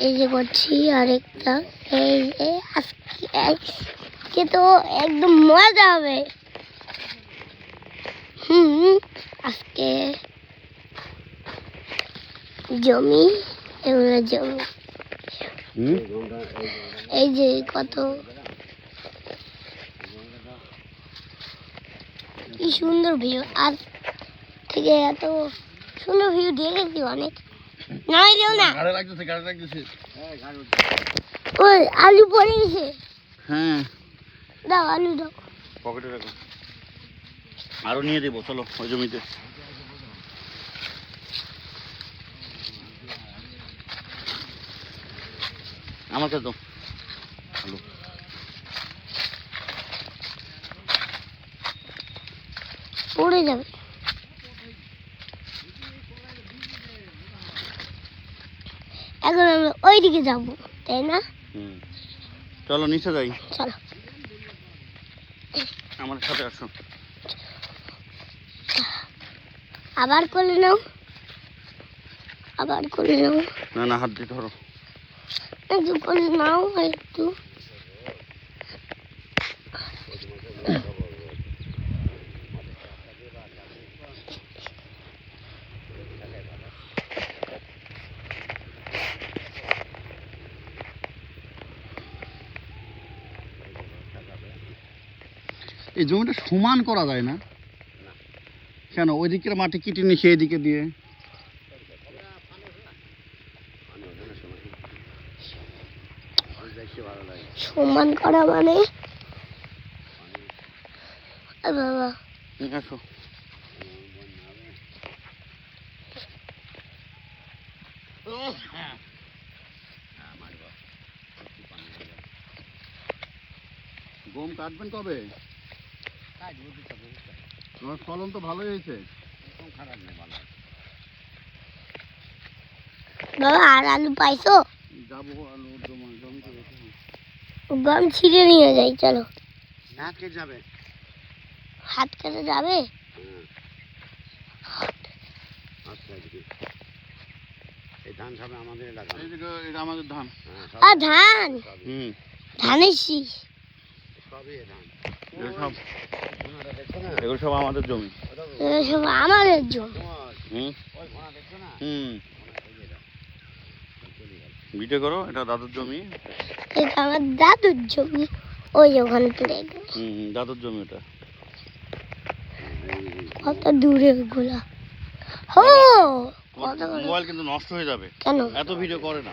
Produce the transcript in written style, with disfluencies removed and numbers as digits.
এই যে করছি আরেকটা। এই আজকে তো একদম মজা হবে। আজকে জমি, এগুলো জমি। এই যে কত কি সুন্দর ভিউ, আজ থেকে এত সুন্দর ভিউ দেখেছি অনেক। না ওই আলু পড়ে গেছে। হ্যাঁ দাও আলু দাও, পকেটে রাখো। আরো নিয়ে দেবো, চলো ওই জমিতে। আমার কাছে দাও আলু। পড়ে যাবে। এখন আমরা ওইদিকে যাবো, তাই না? চলো নিচে যাই, চলো আমার সাথে আসো। আবার করে নাও, আবার করে নাও। না না, হাত দিয়ে ধরো। একটু করে নাও, একটু। এই জমিটা সমান করা যায় না কেন? ওই দিকের মাটি কেটে নিয়ে সেই দিকে দিয়ে। সমান করা মানে বাবা আসো। গম কাটবেন কবে? তোমার ফলন তো ভালোই হয়েছে। বাবা আর আলু পাইছো? যাবো, আলু জমিতে রেখে। গম ছিঁড়ে নিয়ে যাই, চলো। হাত কেটে যাবে, হাত কেটে যাবে। এই ধান সব আমাদের এলাকা, এটা আমাদের ধান। ধান, ধানের শীষ সবই ধান। এগুলো সব আমাদের জমি, সব আমাদের জমি। ভিডিও করো, এটা দাদুর জমি। এটা আমার দাদুর জমি, ওই ওখানে পড়ে গেছে। দাদুর জমি ওটা। কত দূরে ওগুলা। মোবাইল কিন্তু নষ্ট হয়ে যাবে। কেন? এত ভিডিও করে না।